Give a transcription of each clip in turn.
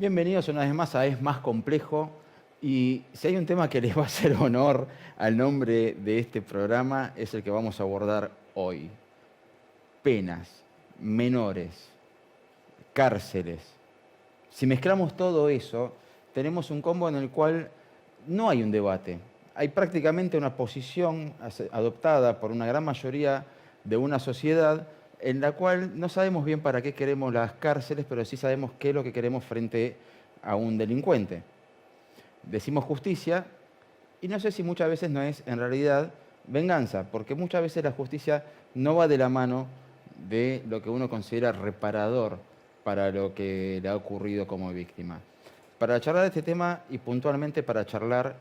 Bienvenidos una vez más a Es Más Complejo. Y si hay un tema que les va a hacer honor al nombre de este programa, es el que vamos a abordar hoy. Penas, menores, cárceles. Si mezclamos todo eso, tenemos un combo en el cual no hay un debate. Hay prácticamente una posición adoptada por una gran mayoría de una sociedad en la cual no sabemos bien para qué queremos las cárceles, pero sí sabemos qué es lo que queremos frente a un delincuente. Decimos justicia y no sé si muchas veces no es en realidad venganza, porque muchas veces la justicia no va de la mano de lo que uno considera reparador para lo que le ha ocurrido como víctima. Para charlar de este tema y puntualmente para charlar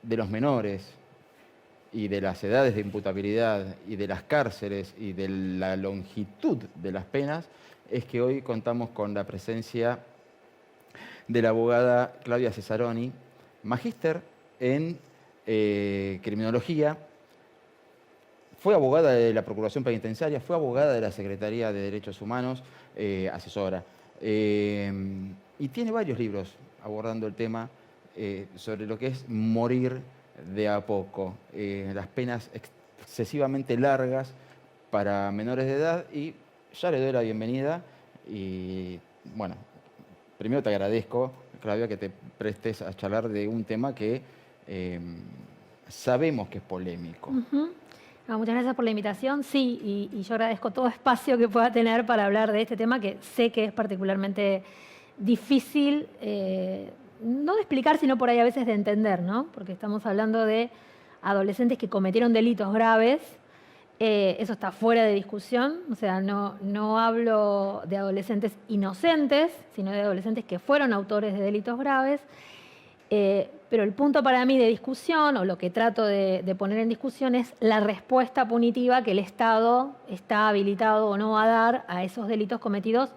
de los menores y de las edades de imputabilidad y de las cárceles y de la longitud de las penas, es que hoy contamos con la presencia de la abogada Claudia Cesaroni, magíster en criminología, fue abogada de la Procuración Penitenciaria, fue abogada de la Secretaría de Derechos Humanos, asesora, y tiene varios libros abordando el tema sobre lo que es morir de a poco, las penas excesivamente largas para menores de edad, y ya le doy la bienvenida y bueno, primero te agradezco, Claudia, que te prestes a charlar de un tema que sabemos que es polémico. Muchas gracias por la invitación. Sí, y yo agradezco todo espacio que pueda tener para hablar de este tema que sé que es particularmente difícil, no de explicar, sino por ahí a veces de entender, ¿no? Porque estamos hablando de adolescentes que cometieron delitos graves. Eso está fuera de discusión, o sea, no hablo de adolescentes inocentes, sino de adolescentes que fueron autores de delitos graves. Pero el punto para mí de discusión, o lo que trato de poner en discusión, es la respuesta punitiva que el Estado está habilitado o no a dar a esos delitos cometidos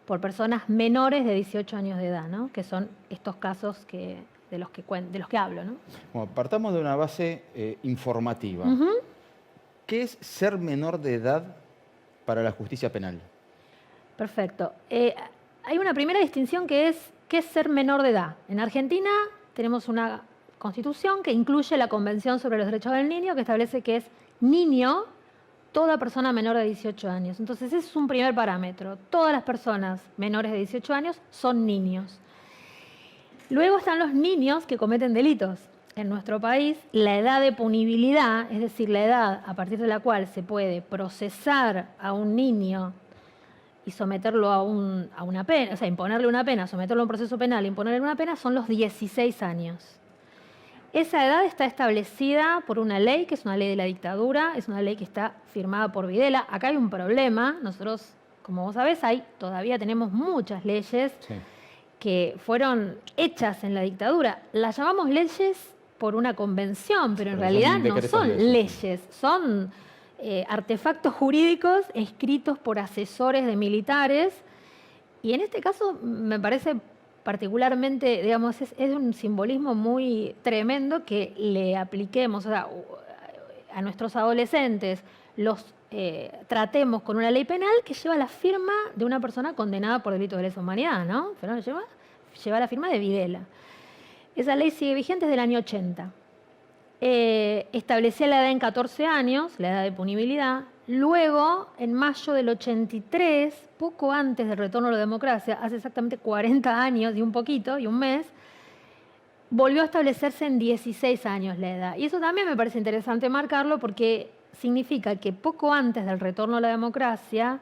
por personas menores de 18 años de edad, ¿no? Que son estos casos de los que hablo, ¿no? Bueno, partamos de una base informativa. ¿Qué es ser menor de edad para la justicia penal? Perfecto. Hay una primera distinción que es ¿qué es ser menor de edad? En Argentina tenemos una constitución que incluye la Convención sobre los Derechos del Niño, que establece que es niño toda persona menor de 18 años. Entonces ese es un primer parámetro. Todas las personas menores de 18 años son niños. Luego están los niños que cometen delitos. En nuestro país, la edad de punibilidad, es decir, la edad a partir de la cual se puede procesar a un niño y someterlo a una pena, o sea, imponerle una pena, someterlo a un proceso penal, imponerle una pena, son los 16 años. Esa edad está establecida por una ley, que es una ley de la dictadura, es una ley que está firmada por Videla. Acá hay un problema, nosotros, como vos sabés, todavía tenemos muchas leyes que fueron hechas en la dictadura. Las llamamos leyes por una convención, pero en realidad no son leyes, son artefactos jurídicos escritos por asesores de militares, y en este caso me parece particularmente, digamos, es un simbolismo muy tremendo que le apliquemos, o sea, a nuestros adolescentes los tratemos con una ley penal que lleva la firma de una persona condenada por delitos de lesa humanidad, ¿no? Pero lleva la firma de Videla. Esa ley sigue vigente desde el año 80. Establecía la edad en 14 años, la edad de punibilidad. Luego, en mayo del 83, poco antes del retorno a la democracia, hace exactamente 40 años y un poquito, y un mes, volvió a establecerse en 16 años la edad. Y eso también me parece interesante marcarlo porque significa que poco antes del retorno a la democracia,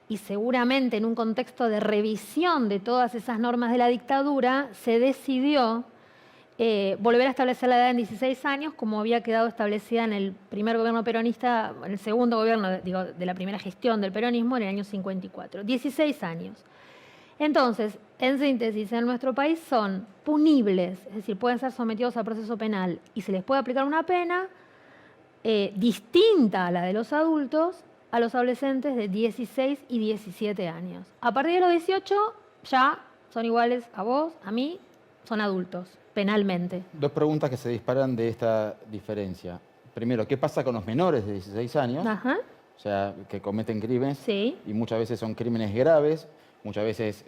y seguramente en un contexto de revisión de todas esas normas de la dictadura, se decidió volver a establecer la edad en 16 años, como había quedado establecida en el primer gobierno peronista, en el segundo gobierno, digo, de la primera gestión del peronismo en el año 54. 16 años. Entonces, en síntesis, en nuestro país son punibles, es decir, pueden ser sometidos a proceso penal y se les puede aplicar una pena distinta a la de los adultos a los adolescentes de 16 y 17 años. A partir de los 18 ya son iguales a vos, a mí, son adultos, penalmente. Dos preguntas que se disparan de esta diferencia. Primero, ¿qué pasa con los menores de 16 años? Ajá. O sea, que cometen crímenes, Sí. y muchas veces son crímenes graves. muchas veces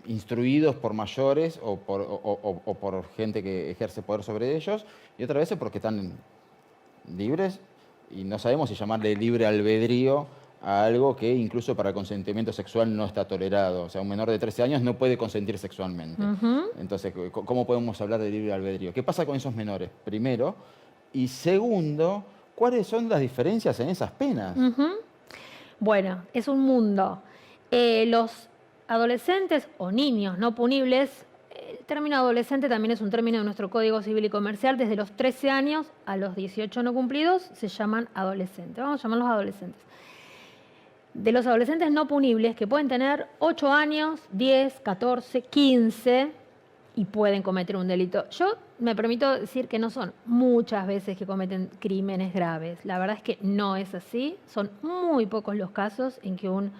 instruidos por mayores o por gente que ejerce poder sobre ellos, y otras veces porque están libres y no sabemos si llamarle libre albedrío a algo que incluso para el consentimiento sexual no está tolerado. O sea, un menor de 13 años no puede consentir sexualmente. Entonces, ¿cómo podemos hablar de libre albedrío? ¿Qué pasa con esos menores? Primero. Y segundo, ¿cuáles son las diferencias en esas penas? Bueno, es un mundo. Los adolescentes o niños no punibles, el término adolescente también es un término de nuestro Código Civil y Comercial, desde los 13 años a los 18 no cumplidos se llaman adolescentes. Vamos a llamarlos adolescentes. De los adolescentes no punibles, que pueden tener 8 años, 10, 14, 15 y pueden cometer un delito. Yo me permito decir que no son muchas veces que cometen crímenes graves. La verdad es que no es así. Son muy pocos los casos en que un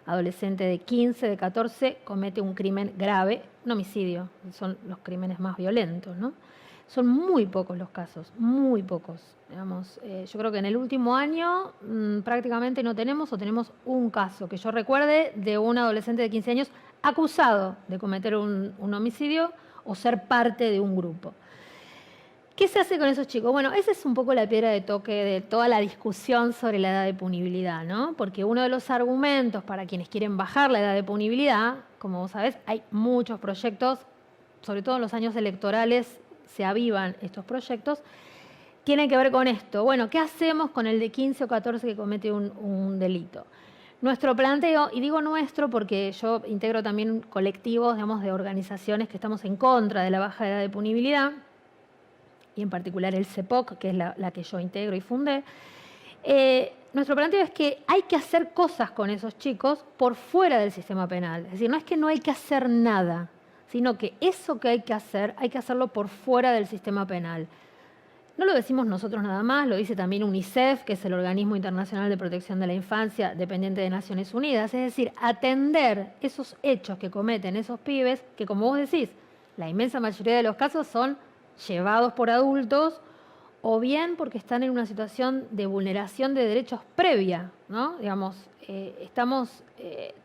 adolescente de 15, de 14 comete un crimen grave, un homicidio. Son los crímenes más violentos, ¿no? Son muy pocos los casos, muy pocos. Digamos, yo creo que en el último año prácticamente no tenemos, o tenemos un caso que yo recuerde de un adolescente de 15 años acusado de cometer un homicidio o ser parte de un grupo. ¿Qué se hace con esos chicos? Bueno, esa es un poco la piedra de toque de toda la discusión sobre la edad de punibilidad, ¿no? Porque uno de los argumentos para quienes quieren bajar la edad de punibilidad, como vos sabés, hay muchos proyectos, sobre todo en los años electorales se avivan estos proyectos, tienen que ver con esto. Bueno, ¿qué hacemos con el de 15 o 14 que comete un delito? Nuestro planteo, y digo nuestro porque yo integro también colectivos, digamos, de organizaciones que estamos en contra de la baja edad de punibilidad, y en particular el CEPOC, que es la que yo integro y fundé. Nuestro planteo es que hay que hacer cosas con esos chicos por fuera del sistema penal. Es decir, no es que no hay que hacer nada, sino que eso que hay que hacerlo por fuera del sistema penal. No lo decimos nosotros nada más, lo dice también UNICEF, que es el Organismo Internacional de Protección de la Infancia, dependiente de Naciones Unidas. Es decir, atender esos hechos que cometen esos pibes, que como vos decís, la inmensa mayoría de los casos son llevados por adultos o bien porque están en una situación de vulneración de derechos previa, ¿no? Digamos, estamos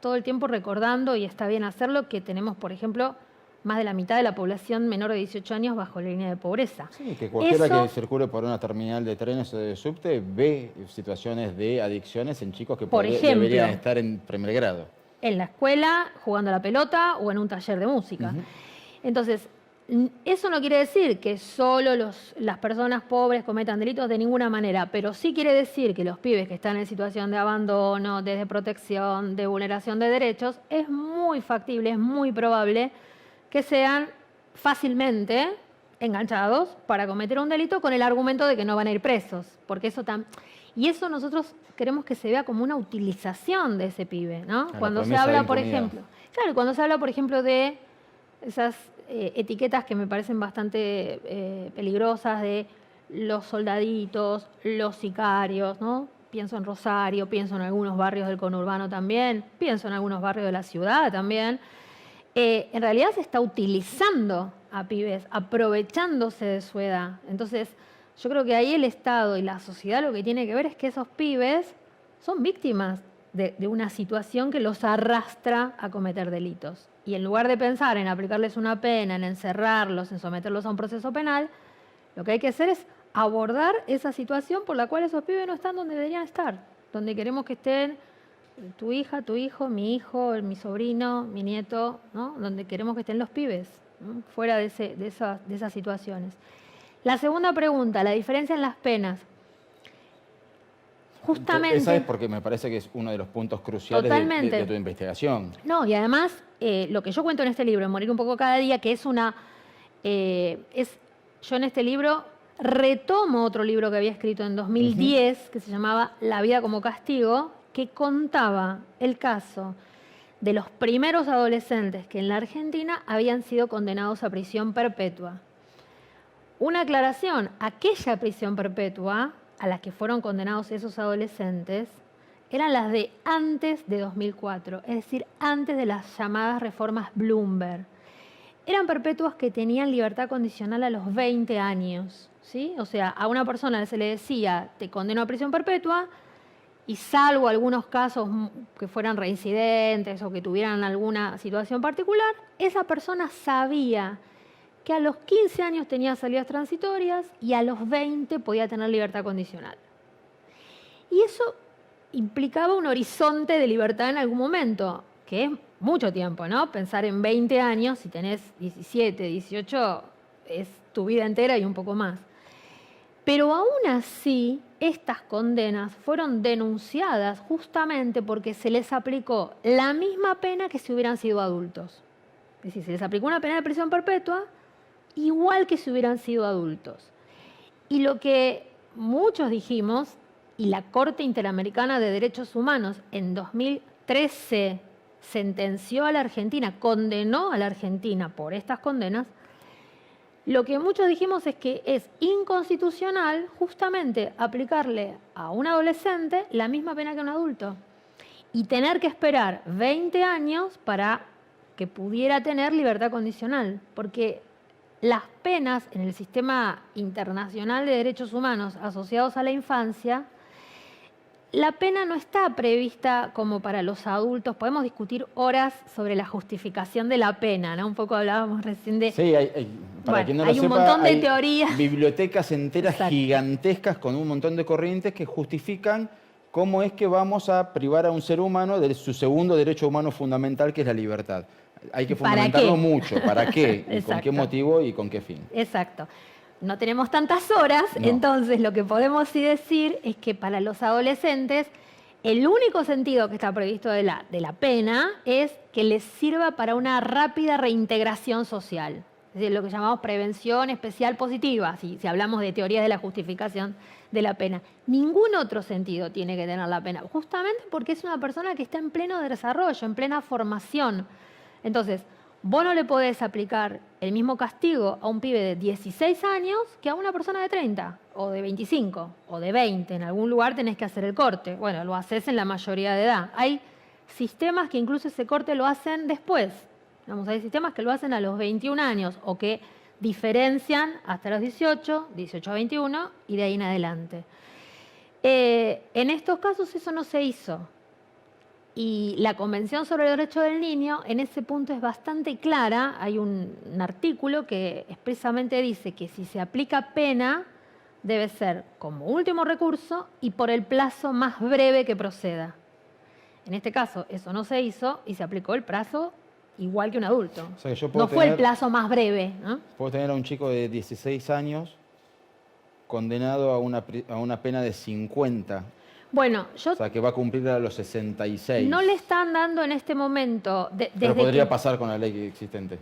todo el tiempo recordando, y está bien hacerlo, que tenemos, por ejemplo, más de la mitad de la población menor de 18 años bajo la línea de pobreza. Sí, que cualquiera que circule por una terminal de trenes o de subte ve situaciones de adicciones en chicos que deberían estar en primer grado. En la escuela, jugando a la pelota o en un taller de música. Entonces, eso no quiere decir que solo las personas pobres cometan delitos, de ninguna manera, pero sí quiere decir que los pibes que están en situación de abandono, de desprotección, de vulneración de derechos, es muy factible, es muy probable que sean fácilmente enganchados para cometer un delito con el argumento de que no van a ir presos, porque y eso nosotros queremos que se vea como una utilización de ese pibe, ¿no? Cuando se habla, por ejemplo, de esas etiquetas que me parecen bastante peligrosas, de los soldaditos, los sicarios, ¿no? Pienso en Rosario, pienso en algunos barrios del conurbano también, pienso en algunos barrios de la ciudad también. En realidad se está utilizando a pibes, aprovechándose de su edad. Entonces, yo creo que ahí el Estado y la sociedad lo que tiene que ver es que esos pibes son víctimas de una situación que los arrastra a cometer delitos. Y en lugar de pensar en aplicarles una pena, en encerrarlos, en someterlos a un proceso penal, lo que hay que hacer es abordar esa situación por la cual esos pibes no están donde deberían estar, donde queremos que estén tu hija, tu hijo, mi hijo, mi sobrino, mi nieto, ¿no? Donde queremos que estén los pibes, ¿no? Fuera de esas situaciones. La segunda pregunta, la diferencia en las penas. Justamente. Esa es porque me parece que es uno de los puntos cruciales de tu investigación. No, y además, lo que yo cuento en este libro, en Morir un poco cada día, que es yo en este libro retomo otro libro que había escrito en 2010, que se llamaba La vida como castigo, que contaba el caso de los primeros adolescentes que en la Argentina habían sido condenados a prisión perpetua. Una aclaración, aquella prisión perpetua a las que fueron condenados esos adolescentes eran las de antes de 2004, es decir, antes de las llamadas reformas Bloomberg. Eran perpetuas que tenían libertad condicional a los 20 años, ¿sí? O sea, a una persona se le decía, te condeno a prisión perpetua, y salvo algunos casos que fueran reincidentes o que tuvieran alguna situación particular, esa persona sabía que a los 15 años tenía salidas transitorias y a los 20 podía tener libertad condicional. Y eso implicaba un horizonte de libertad en algún momento, que es mucho tiempo, ¿no? Pensar en 20 años, si tenés 17, 18, es tu vida entera y un poco más. Pero aún así, estas condenas fueron denunciadas justamente porque se les aplicó la misma pena que si hubieran sido adultos. Es decir, se les aplicó una pena de prisión perpetua igual que si hubieran sido adultos. Y lo que muchos dijimos, y la Corte Interamericana de Derechos Humanos en 2013 sentenció a la Argentina, condenó a la Argentina por estas condenas, lo que muchos dijimos es que es inconstitucional justamente aplicarle a un adolescente la misma pena que a un adulto y tener que esperar 20 años para que pudiera tener libertad condicional, porque las penas en el sistema internacional de derechos humanos asociados a la infancia, la pena no está prevista como para los adultos. Podemos discutir horas sobre la justificación de la pena, ¿no? Un poco hablábamos recién de... Sí, para quien no lo hay un sepa, montón de hay teorías. bibliotecas enteras Exacto. gigantescas con un montón de corrientes que justifican cómo es que vamos a privar a un ser humano de su segundo derecho humano fundamental, que es la libertad. Hay que ¿Para fundamentarlo qué? mucho. ¿Para qué? ¿Y con qué Exacto. motivo y con qué fin? Exacto. No tenemos tantas horas, No. entonces lo que podemos sí decir es que para los adolescentes el único sentido que está previsto de la pena es que les sirva para una rápida reintegración social. Es decir, lo que llamamos prevención especial positiva, si hablamos de teorías de la justificación de la pena. Ningún otro sentido tiene que tener la pena, justamente porque es una persona que está en pleno desarrollo, en plena formación. Entonces, vos no le podés aplicar el mismo castigo a un pibe de 16 años que a una persona de 30, o de 25, o de 20. En algún lugar tenés que hacer el corte. Bueno, lo haces en la mayoría de edad. Hay sistemas que incluso ese corte lo hacen después. Digamos, hay sistemas que lo hacen a los 21 años, o que diferencian hasta los 18, 18 a 21, y de ahí en adelante. En estos casos eso no se hizo. Y la Convención sobre el Derecho del Niño en ese punto es bastante clara. Hay un artículo que expresamente dice que si se aplica pena debe ser como último recurso y por el plazo más breve que proceda. En este caso eso no se hizo y se aplicó el plazo igual que un adulto. O sea, que yo puedo No fue el tener- plazo más breve, ¿no? Puedo tener a un chico de 16 años condenado a una pena de 50. Bueno, yo O sea, que va a cumplir a los 66. no le están dando en este momento... Pero desde podría que- pasar con la ley existente.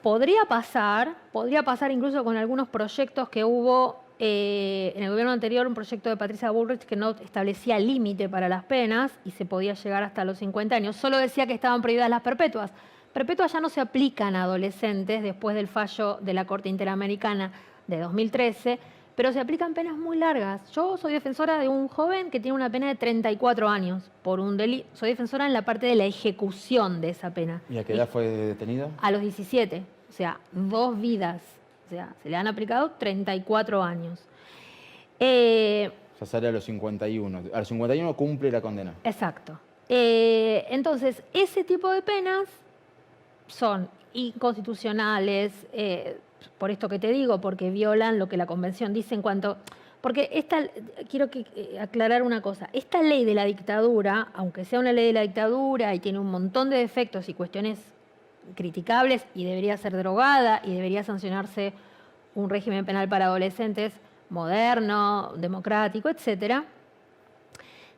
podría pasar incluso con algunos proyectos que hubo en el gobierno anterior, un proyecto de Patricia Bullrich que no establecía límite para las penas y se podía llegar hasta los 50 años. Solo decía que estaban prohibidas las perpetuas. Perpetuas ya no se aplican a adolescentes después del fallo de la Corte Interamericana de 2013, pero se aplican penas muy largas. Yo soy defensora de un joven que tiene una pena de 34 años por un delito. Soy defensora en la parte de la ejecución de esa pena. ¿Y a qué edad fue detenido? A los 17, o sea, 2 vidas. O sea, se le han aplicado 34 años. O sea, sale a los 51. A los 51 cumple la condena. Exacto. Entonces, ese tipo de penas son inconstitucionales, por esto que te digo, porque violan lo que la Convención dice en cuanto... Porque quiero aclarar una cosa. Esta ley de la dictadura, aunque sea una ley de la dictadura y tiene un montón de defectos y cuestiones criticables y debería ser derogada y debería sancionarse un régimen penal para adolescentes moderno, democrático, etcétera,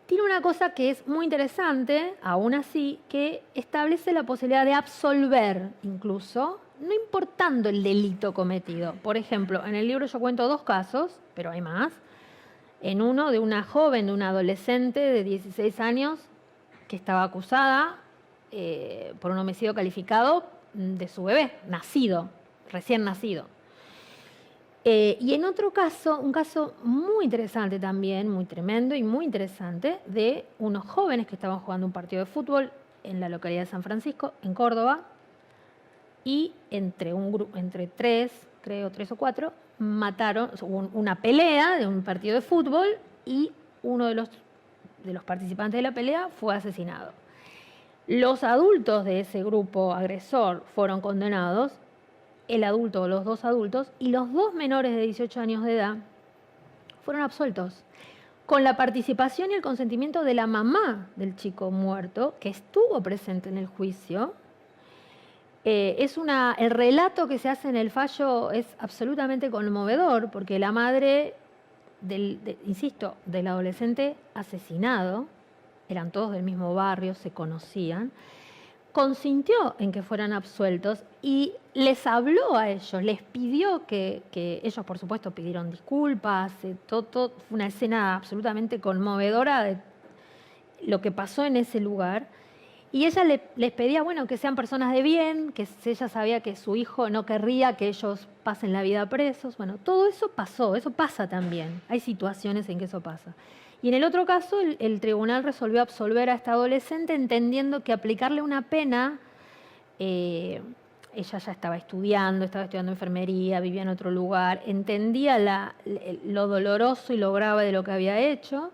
tiene una cosa que es muy interesante, aún así, que establece la posibilidad de absolver incluso, no importando el delito cometido. Por ejemplo, en el libro yo cuento 2 casos, pero hay más. En uno de una joven, de una adolescente de 16 años que estaba acusada por un homicidio calificado de su bebé, nacido, recién nacido. Y en otro caso, un caso muy interesante también, muy tremendo y muy interesante, de unos jóvenes que estaban jugando un partido de fútbol en la localidad de San Francisco, en Córdoba, y entre 3 o 4, mataron, hubo una pelea de un partido de fútbol y uno de los de los participantes de la pelea fue asesinado. Los adultos de ese grupo agresor fueron condenados, el adulto o los dos adultos, y los dos menores de 18 años de edad fueron absueltos, con la participación y el consentimiento de la mamá del chico muerto, que estuvo presente en el juicio. El relato que se hace en el fallo es absolutamente conmovedor, porque la madre insisto, del adolescente asesinado, eran todos del mismo barrio, se conocían, consintió en que fueran absueltos y les habló a ellos, les pidió que ellos, por supuesto, pidieron disculpas, todo fue una escena absolutamente conmovedora de lo que pasó en ese lugar. Y ella les pedía, bueno, que sean personas de bien, que ella sabía que su hijo no querría que ellos pasen la vida presos. Bueno, todo eso pasó, eso pasa también. Hay situaciones en que eso pasa. Y en el otro caso, el tribunal resolvió absolver a esta adolescente entendiendo que aplicarle una pena, ella ya estaba estudiando enfermería, vivía en otro lugar, entendía lo doloroso y lo grave de lo que había hecho.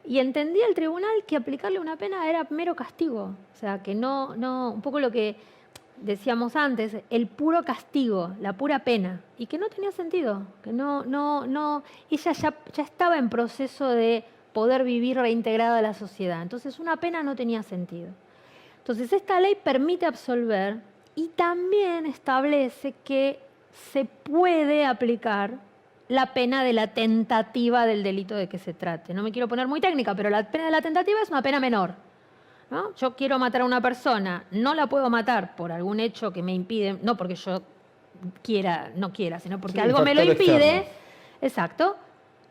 Y entendía el tribunal que aplicarle una pena era mero castigo. O sea, que no, un poco lo que decíamos antes, el puro castigo, la pura pena. Y que no tenía sentido. Que ella ya estaba en proceso de poder vivir reintegrada a la sociedad. Entonces, una pena no tenía sentido. Entonces, esta ley permite absolver y también establece que se puede aplicar la pena de la tentativa del delito de que se trate. No me quiero poner muy técnica, pero la pena de la tentativa es una pena menor, ¿no? Yo quiero matar a una persona, no la puedo matar por algún hecho que me impide, no porque yo no quiera, sino porque algo me lo impide. Externo. Exacto.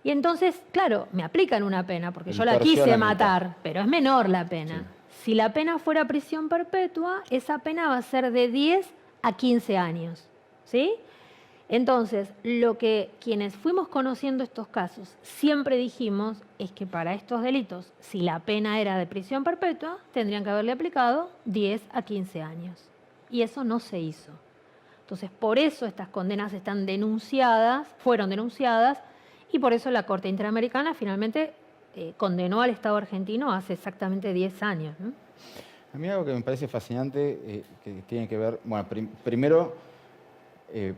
Y entonces, claro, me aplican una pena, porque yo la quise matar, pero es menor la pena. Sí. Si la pena fuera prisión perpetua, esa pena va a ser de 10 a 15 años, ¿sí? Entonces, lo que quienes fuimos conociendo estos casos siempre dijimos es que para estos delitos, si la pena era de prisión perpetua, tendrían que haberle aplicado 10 a 15 años. Y eso no se hizo. Entonces, por eso estas condenas fueron denunciadas, y por eso la Corte Interamericana finalmente condenó al Estado argentino hace exactamente 10 años, ¿no? A mí algo que me parece fascinante, que tiene que ver, bueno, primero,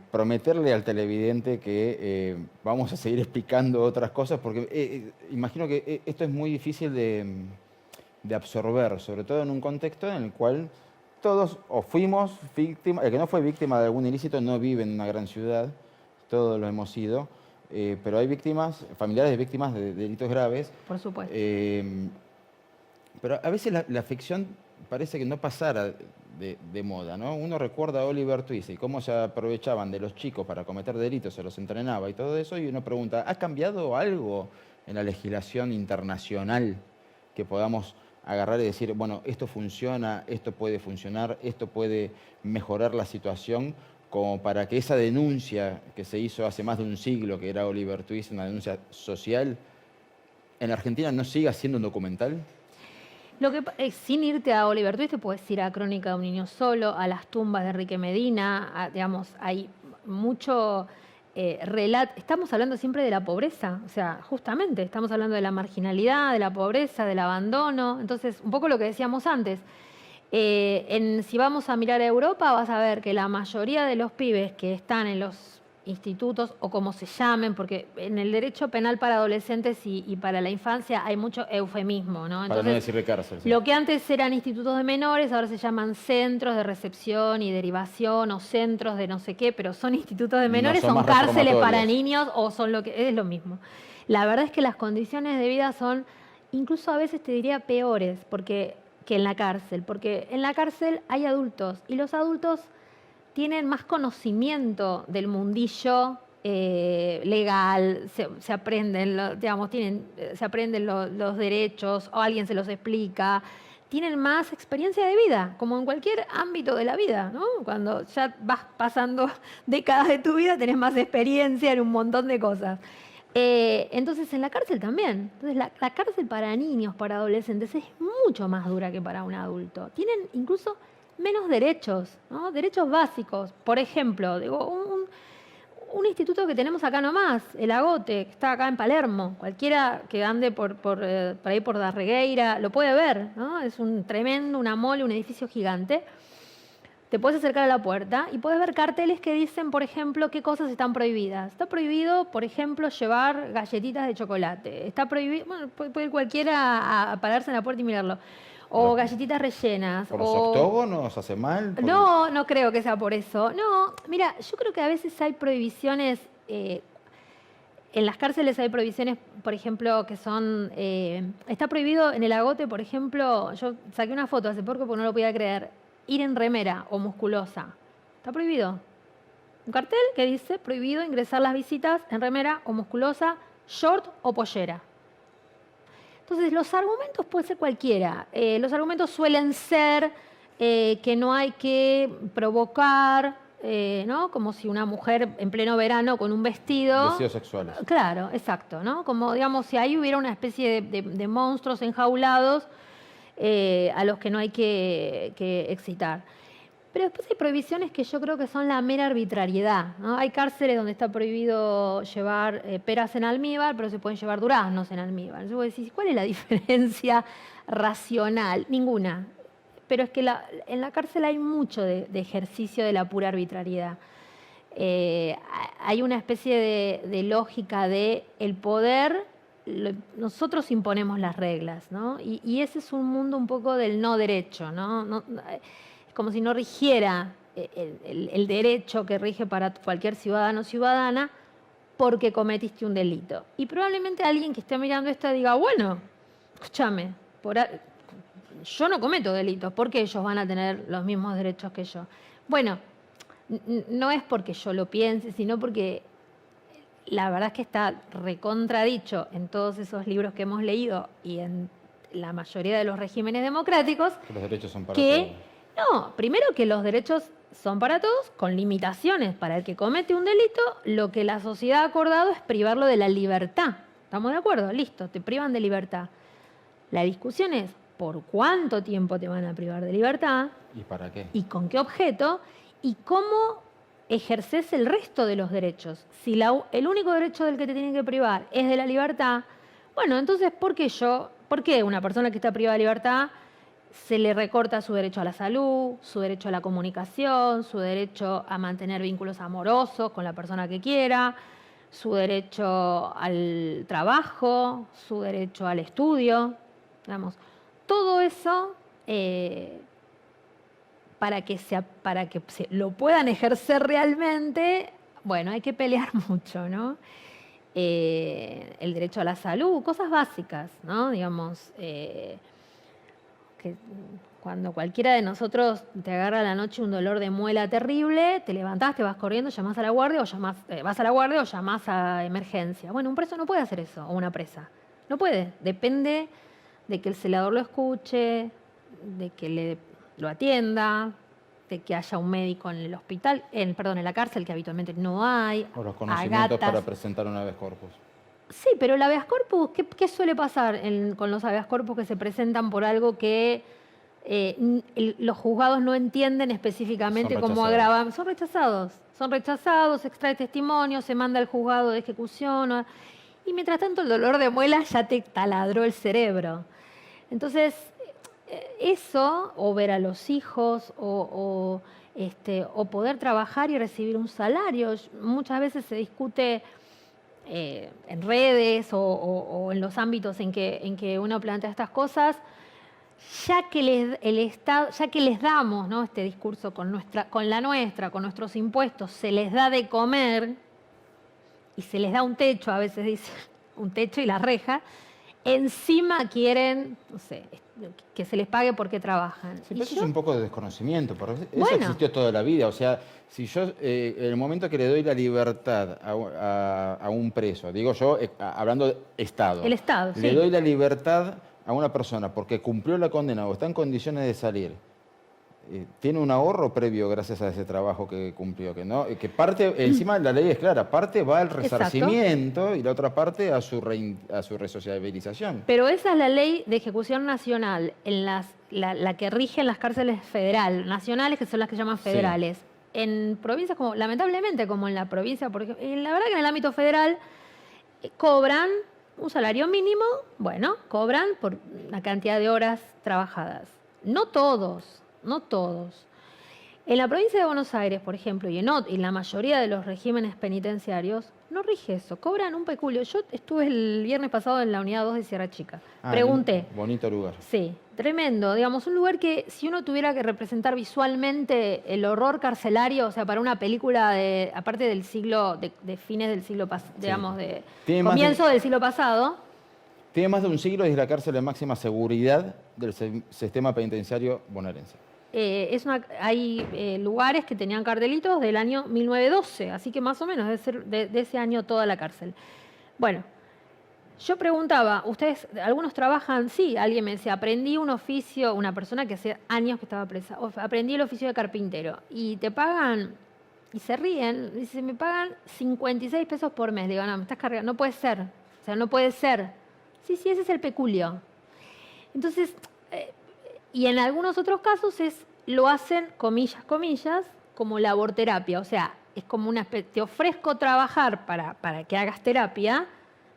prometerle al televidente que vamos a seguir explicando otras cosas, porque imagino que esto es muy difícil de absorber, sobre todo en un contexto en el cual todos o fuimos víctimas, el que no fue víctima de algún ilícito no vive en una gran ciudad, todos lo hemos sido, pero hay víctimas, familiares de víctimas de delitos graves. Por supuesto. Pero a veces la ficción parece que no pasara de moda, ¿no? Uno recuerda a Oliver Twist y cómo se aprovechaban de los chicos para cometer delitos, se los entrenaba y todo eso, y uno pregunta, ¿ha cambiado algo en la legislación internacional que podamos agarrar y decir, bueno, esto funciona, esto puede funcionar, esto puede mejorar la situación, como para que esa denuncia que se hizo hace más de un siglo, que era Oliver Twist, una denuncia social, en Argentina no siga siendo un documental? Sin irte a Oliver Twist, te puedes ir a Crónica de un niño solo, a las tumbas de Enrique Medina, digamos, hay mucho relato. Estamos hablando siempre de la pobreza, o sea, justamente estamos hablando de la marginalidad, de la pobreza, del abandono. Entonces, un poco lo que decíamos antes, si vamos a mirar a Europa, vas a ver que la mayoría de los pibes que están en los institutos, o como se llamen, porque en el derecho penal para adolescentes y para la infancia hay mucho eufemismo, ¿no? Entonces, para no decirle cárcel. Sí. Lo que antes eran institutos de menores, ahora se llaman centros de recepción y derivación, o centros de no sé qué, pero son institutos de menores, no son cárceles para niños, o son es lo mismo. La verdad es que las condiciones de vida son, incluso a veces te diría, peores que en la cárcel, porque en la cárcel hay adultos, y los adultos tienen más conocimiento del mundillo legal, se aprenden, se aprenden los derechos, o alguien se los explica, tienen más experiencia de vida, como en cualquier ámbito de la vida, ¿no? Cuando ya vas pasando décadas de tu vida, tenés más experiencia en un montón de cosas. Entonces, en la cárcel también. Entonces, la cárcel para niños, para adolescentes, es mucho más dura que para un adulto. Tienen incluso menos derechos, ¿no? Derechos básicos. Por ejemplo, un instituto que tenemos acá nomás, el Agote, que está acá en Palermo. Cualquiera que ande por ahí por Darregueira lo puede ver, ¿no? Es un tremendo, una mole, un edificio gigante. Te puedes acercar a la puerta y puedes ver carteles que dicen, por ejemplo, qué cosas están prohibidas. Está prohibido, por ejemplo, llevar galletitas de chocolate. Está prohibido, bueno, puede ir cualquiera a pararse en la puerta y mirarlo. O galletitas rellenas. ¿Por los octógonos hace mal? No, no creo que sea por eso. No, mira, yo creo que a veces hay prohibiciones, en las cárceles hay prohibiciones, por ejemplo, que son... está prohibido en el Agote, por ejemplo, yo saqué una foto hace poco porque no lo podía creer, ir en remera o musculosa. Está prohibido. Un cartel que dice prohibido ingresar las visitas en remera o musculosa, short o pollera. Entonces, los argumentos pueden ser cualquiera. Los argumentos suelen ser que no hay que provocar, ¿no? Como si una mujer en pleno verano con un vestido... Deseos sexuales. Claro, exacto, ¿no? Como, digamos, si ahí hubiera una especie de monstruos enjaulados a los que no hay que excitar. Pero después hay prohibiciones que yo creo que son la mera arbitrariedad, ¿no? Hay cárceles donde está prohibido llevar peras en almíbar, pero se pueden llevar duraznos en almíbar. Entonces vos decís, ¿cuál es la diferencia racional? Ninguna. Pero es que en la cárcel hay mucho de ejercicio de la pura arbitrariedad. Hay una especie de lógica de el poder, nosotros imponemos las reglas, ¿no? Y ese es un mundo un poco del no derecho, ¿no? Como si no rigiera el derecho que rige para cualquier ciudadano o ciudadana porque cometiste un delito. Y probablemente alguien que esté mirando esto diga, bueno, escúchame, yo no cometo delitos, ¿por qué ellos van a tener los mismos derechos que yo? Bueno, no es porque yo lo piense, sino porque la verdad es que está recontradicho en todos esos libros que hemos leído y en la mayoría de los regímenes democráticos que los derechos son para que... todos. No, primero que los derechos son para todos, con limitaciones. Para el que comete un delito, lo que la sociedad ha acordado es privarlo de la libertad. ¿Estamos de acuerdo? Listo, te privan de libertad. La discusión es por cuánto tiempo te van a privar de libertad. ¿Y para qué? Y con qué objeto. Y cómo ejerces el resto de los derechos. Si el único derecho del que te tienen que privar es de la libertad, bueno, entonces, ¿por qué una persona que está privada de libertad se le recorta su derecho a la salud, su derecho a la comunicación, su derecho a mantener vínculos amorosos con la persona que quiera, su derecho al trabajo, su derecho al estudio? Digamos, todo eso para que lo puedan ejercer realmente, bueno, hay que pelear mucho, ¿no? El derecho a la salud, cosas básicas, ¿no? Digamos, que cuando cualquiera de nosotros te agarra a la noche un dolor de muela terrible, te levantás, te vas corriendo, llamás a la guardia vas a la guardia o llamás a emergencia. Bueno, un preso no puede hacer eso, o una presa. No puede. Depende de que el celador lo escuche, de que lo atienda, de que haya un médico en el hospital, en la cárcel, que habitualmente no hay. O los conocimientos para presentar un habeas corpus. Sí, pero el habeas corpus, ¿qué suele pasar con los habeas corpus que se presentan por algo que los juzgados no entienden específicamente cómo agravan? Son rechazados, se extrae testimonio, se manda al juzgado de ejecución. Y mientras tanto el dolor de muela ya te taladró el cerebro. Entonces, eso, o ver a los hijos, o poder trabajar y recibir un salario. Muchas veces se discute en redes o en los ámbitos en que uno plantea estas cosas, ya que les damos, ¿no?, este discurso con nuestros impuestos, se les da de comer y se les da un techo, a veces dicen, un techo y la reja, encima quieren, no sé, que se les pague porque trabajan. Sí, pero eso es un poco de desconocimiento, porque eso existió toda la vida. O sea, si yo, en el momento que le doy la libertad a un preso, digo yo, hablando de Estado. El Estado, sí. Le doy la libertad a una persona porque cumplió la condena o está en condiciones de salir. Tiene un ahorro previo gracias a ese trabajo que cumplió, que parte, encima la ley es clara, parte va al resarcimiento. Exacto. Y la otra parte a su resociabilización. Pero esa es la ley de ejecución nacional, la que rige en las cárceles nacionales, que son las que llaman federales. Sí. en provincias como, lamentablemente, como en la provincia, porque la verdad que en el ámbito federal cobran un salario mínimo, bueno, cobran por la cantidad de horas trabajadas. No todos, no todos. En la provincia de Buenos Aires, por ejemplo, y en la mayoría de los regímenes penitenciarios, no rige eso, cobran un peculio. Yo estuve el viernes pasado en la unidad 2 de Sierra Chica. Pregunté. Bonito lugar. Sí, tremendo. Digamos, un lugar que si uno tuviera que representar visualmente el horror carcelario, o sea, para una película aparte del siglo, de fines del siglo pasado, digamos, de comienzo del siglo pasado. Tiene más de un siglo y es la cárcel de máxima seguridad del sistema penitenciario bonaerense. Hay lugares que tenían cartelitos del año 1912, así que más o menos debe ser de ese año toda la cárcel. Bueno, yo preguntaba, ¿ustedes, algunos trabajan? Sí, alguien me decía, aprendí un oficio, una persona que hace años que estaba presa, aprendí el oficio de carpintero, y te pagan, y se ríen, dice, me pagan 56 pesos por mes. Digo, no, me estás cargando, no puede ser, o sea, no puede ser. Sí, ese es el peculio. Entonces, y en algunos otros casos lo hacen, comillas, comillas, como laborterapia. O sea, es como una especie, te ofrezco trabajar para que hagas terapia,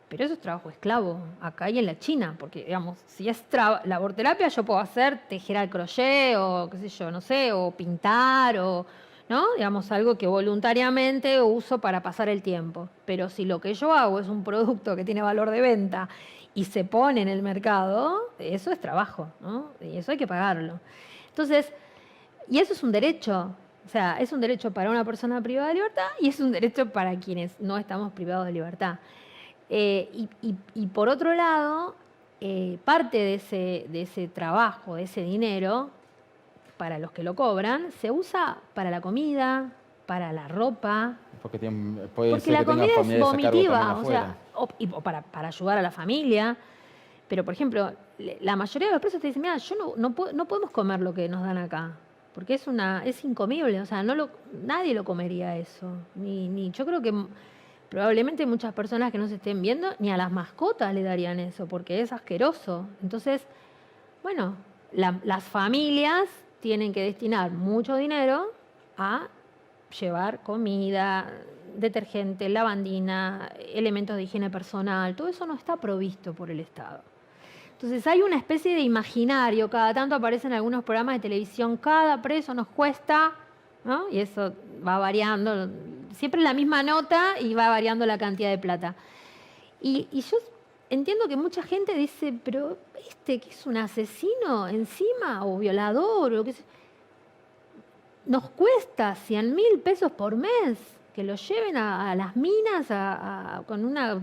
pero eso es trabajo esclavo, acá y en la China. Porque, digamos, si es laborterapia, yo puedo hacer tejer al crochet o, qué sé yo, no sé, o pintar o, ¿no? Digamos, algo que voluntariamente uso para pasar el tiempo. Pero si lo que yo hago es un producto que tiene valor de venta y se pone en el mercado, eso es trabajo, ¿no? Y eso hay que pagarlo. Entonces, y eso es un derecho, o sea, es un derecho para una persona privada de libertad y es un derecho para quienes no estamos privados de libertad. Y por otro lado, parte de ese trabajo, de ese dinero, para los que lo cobran, se usa para la comida, para la ropa. Porque la comida es vomitiva, o sea, o para ayudar a la familia. Pero, por ejemplo, la mayoría de los presos te dicen, mira, no podemos comer lo que nos dan acá, porque es incomible, o sea, nadie lo comería eso. Yo creo que probablemente muchas personas que no se estén viendo, ni a las mascotas le darían eso, porque es asqueroso. Entonces, bueno, las familias tienen que destinar mucho dinero a llevar comida, detergente, lavandina, elementos de higiene personal. Todo eso no está provisto por el Estado. Entonces hay una especie de imaginario, cada tanto aparecen algunos programas de televisión, cada preso nos cuesta, ¿no? Y eso va variando, siempre la misma nota y va variando la cantidad de plata. Y yo entiendo que mucha gente dice, pero que es un asesino encima o violador o qué sé, nos cuesta 100.000 pesos por mes que lo lleven a las minas con una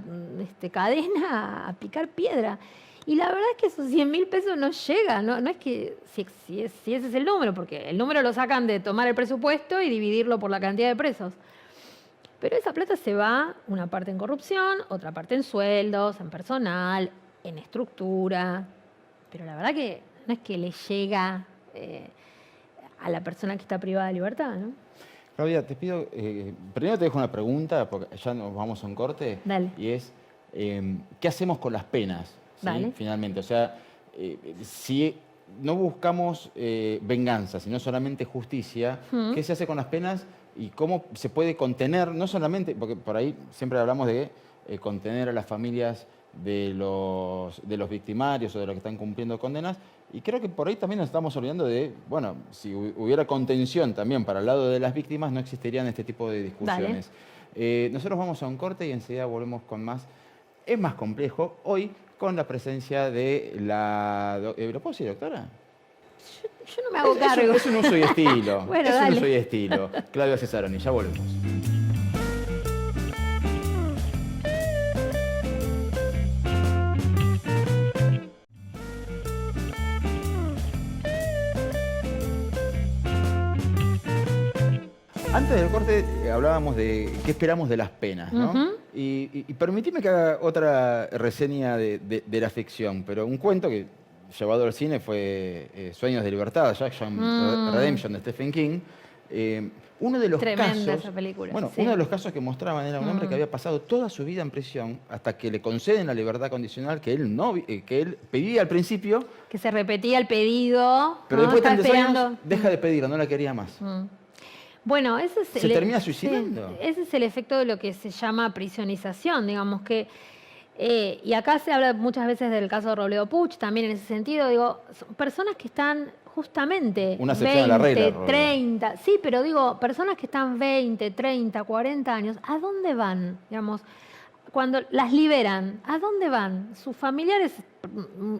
cadena a picar piedra. Y la verdad es que esos 100.000 pesos no llegan, no es que si ese es el número, porque el número lo sacan de tomar el presupuesto y dividirlo por la cantidad de presos. Pero esa plata se va, una parte en corrupción, otra parte en sueldos, en personal, en estructura. Pero la verdad que no es que le llega a la persona que está privada de libertad, ¿no? Claudia, te pido, primero te dejo una pregunta, porque ya nos vamos a un corte. Dale. Y es, ¿qué hacemos con las penas? ¿Sí? Vale. Finalmente, o sea, si no buscamos venganza, sino solamente justicia, ¿qué se hace con las penas y cómo se puede contener? No solamente, porque por ahí siempre hablamos de contener a las familias de los victimarios o de los que están cumpliendo condenas, y creo que por ahí también nos estamos olvidando de, bueno, si hubiera contención también para el lado de las víctimas, no existirían este tipo de discusiones. Nosotros vamos a un corte y enseguida volvemos con más. Es más complejo hoy con la presencia de la... ¿Lo puedo decir, doctora? Yo no me hago cargo. Es un uso y estilo. Bueno, es un dale. uso y estilo. Claudia Cesaroni, ya volvemos. Antes del corte hablábamos de qué esperamos de las penas, ¿no? Y permitime que haga otra reseña de la ficción, pero un cuento que llevado al cine fue Sueños de Libertad, Shawshank Redemption de Stephen King. Uno de los Tremenda casos, esa película. bueno, Sí. uno de los casos que mostraban era un hombre que había pasado toda su vida en prisión hasta que le conceden la libertad condicional que él pedía al principio, Que se repetía el pedido. pero ¿no? después de Estaba tantos años esperando. deja de pedirla, no la quería más. Bueno, ese es ¿Se termina suicidando? sí, ese es el efecto de lo que se llama prisionización, digamos que, y acá se habla muchas veces del caso de Robledo Puch, también en ese sentido, digo, son personas que están justamente Una excepción a la regla, 20, Robledo. 30, sí, pero digo, personas que están 20, 30, 40 años, ¿a dónde van? Digamos, cuando las liberan, ¿a dónde van? Sus familiares,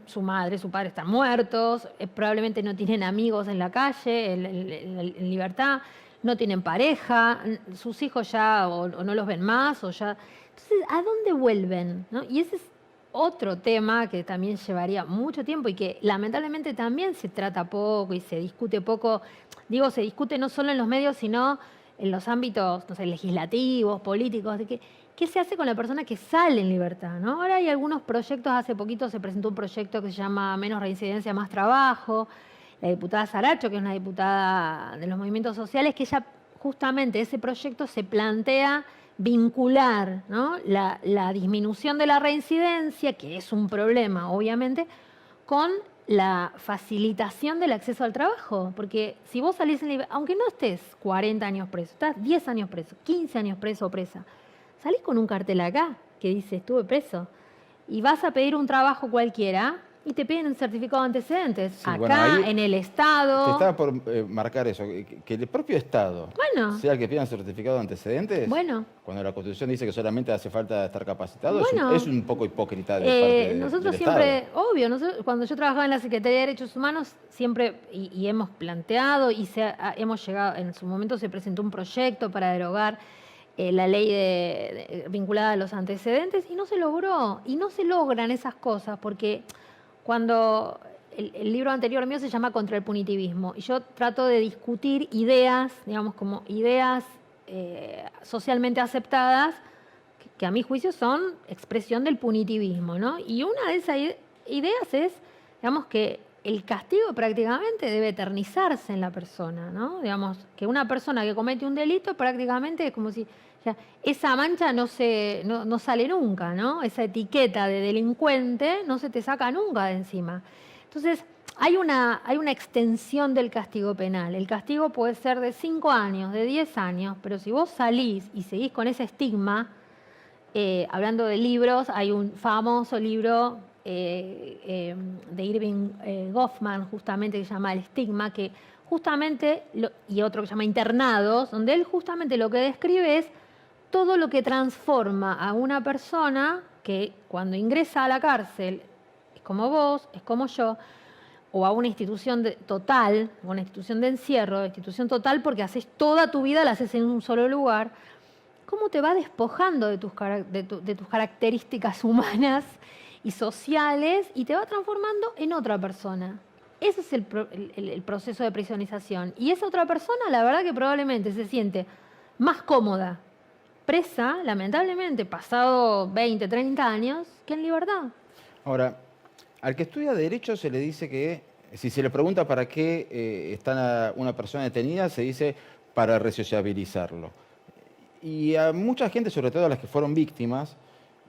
su madre, su padre están muertos, probablemente no tienen amigos en la calle, en libertad, no tienen pareja, sus hijos ya o no los ven más, o ya... Entonces, ¿a dónde vuelven? ¿No? Y ese es otro tema que también llevaría mucho tiempo y que lamentablemente también se trata poco y se discute poco. Digo, se discute no solo en los medios, sino en los ámbitos, no sé, legislativos, políticos, de qué se hace con la persona que sale en libertad, ¿no? Ahora hay algunos proyectos, hace poquito se presentó un proyecto que se llama Menos reincidencia, más trabajo. La diputada Saracho, que es una diputada de los movimientos sociales, que ella justamente ese proyecto se plantea vincular, ¿no?, la disminución de la reincidencia, que es un problema, obviamente, con la facilitación del acceso al trabajo. Porque si vos salís en libertad, aunque no estés 40 años preso, estás 10 años preso, 15 años preso o presa, salís con un cartel acá que dice estuve preso y vas a pedir un trabajo cualquiera y te piden un certificado de antecedentes. Sí, acá, bueno, ahí en el te Estado. estaba por marcar eso, que el propio Estado Bueno. sea el que pida un certificado de antecedentes, Bueno. cuando la Constitución dice que solamente hace falta estar capacitado, Bueno. es un poco hipócrita de parte Nosotros del siempre, Estado. obvio, cuando yo trabajaba en la Secretaría de Derechos Humanos, siempre, y hemos planteado, y hemos llegado, en su momento se presentó un proyecto para derogar la ley vinculada a los antecedentes, y no se logró, y no se logran esas cosas, porque cuando el libro anterior mío se llama Contra el punitivismo, y yo trato de discutir ideas, digamos, como ideas socialmente aceptadas, que a mi juicio son expresión del punitivismo, ¿no? Y una de esas ideas es, digamos, que el castigo prácticamente debe eternizarse en la persona, ¿no? Digamos, que una persona que comete un delito prácticamente es como si esa mancha no sale nunca, ¿no? Esa etiqueta de delincuente no se te saca nunca de encima. Entonces, hay una extensión del castigo penal. El castigo puede ser de 5 años, de 10 años, pero si vos salís y seguís con ese estigma, hablando de libros, hay un famoso libro de Irving Goffman, justamente, que se llama El estigma, que justamente, y otro que se llama Internados, donde él justamente lo que describe es todo lo que transforma a una persona que cuando ingresa a la cárcel es como vos, es como yo, o a una institución total, una institución de encierro, institución total, porque haces toda tu vida, la haces en un solo lugar. ¿Cómo te va despojando de tus características humanas y sociales y te va transformando en otra persona? Ese es el proceso de prisionización. Y esa otra persona, la verdad que probablemente se siente más cómoda presa, lamentablemente, pasado 20, 30 años, que en libertad. Ahora, al que estudia Derecho se le dice que, si se le pregunta para qué está una persona detenida, se dice para resociabilizarlo. Y a mucha gente, sobre todo a las que fueron víctimas,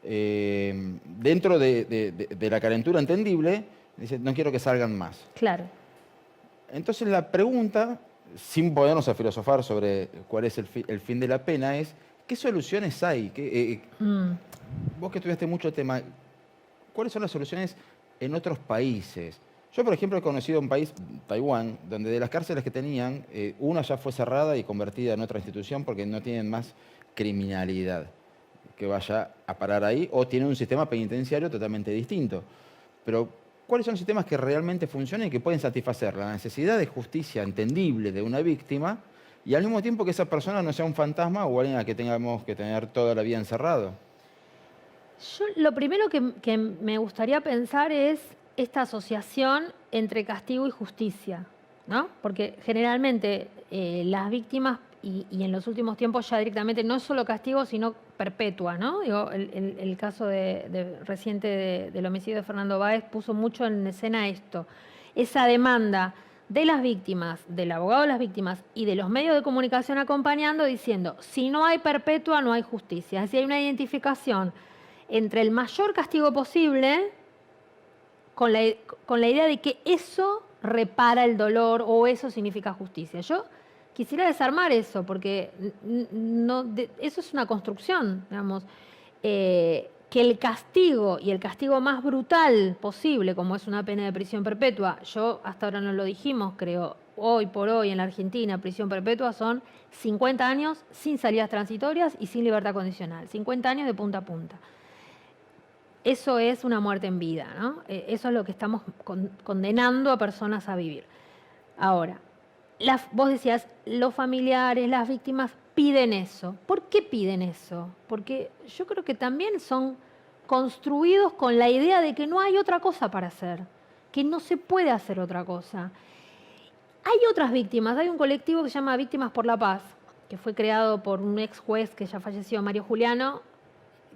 dentro de la calentura entendible, dice, no quiero que salgan más. Claro. Entonces la pregunta, sin ponernos a filosofar sobre cuál es el fin de la pena, es ¿qué soluciones hay? Vos que estudiaste mucho el tema, ¿cuáles son las soluciones en otros países? Yo, por ejemplo, he conocido un país, Taiwán, donde de las cárceles que tenían, una ya fue cerrada y convertida en otra institución porque no tienen más criminalidad que vaya a parar ahí, o tienen un sistema penitenciario totalmente distinto. Pero, ¿cuáles son los sistemas que realmente funcionan y que pueden satisfacer la necesidad de justicia entendible de una víctima y al mismo tiempo que esa persona no sea un fantasma o alguien a que tengamos que tener toda la vida encerrado? Yo lo primero que me gustaría pensar es esta asociación entre castigo y justicia, ¿no? Porque generalmente las víctimas, y en los últimos tiempos ya directamente no es solo castigo, sino perpetua, ¿no? Digo, el caso reciente del homicidio de Fernando Báez puso mucho en escena esto, esa demanda de las víctimas, del abogado de las víctimas y de los medios de comunicación acompañando, diciendo, si no hay perpetua, no hay justicia. Es decir, hay una identificación entre el mayor castigo posible con la idea de que eso repara el dolor o eso significa justicia. Yo quisiera desarmar eso, porque eso es una construcción, digamos. Que el castigo, y el castigo más brutal posible, como es una pena de prisión perpetua, yo hasta ahora no lo dijimos, creo, hoy por hoy en la Argentina, prisión perpetua son 50 años sin salidas transitorias y sin libertad condicional, 50 años de punta a punta. Eso es una muerte en vida, ¿no? Eso es lo que estamos condenando a personas a vivir. Ahora, vos decías, los familiares, las víctimas piden eso. ¿Por qué piden eso? Porque yo creo que también son construidos con la idea de que no hay otra cosa para hacer, que no se puede hacer otra cosa. Hay otras víctimas, hay un colectivo que se llama Víctimas por la Paz, que fue creado por un ex juez que ya falleció, Mario Juliano,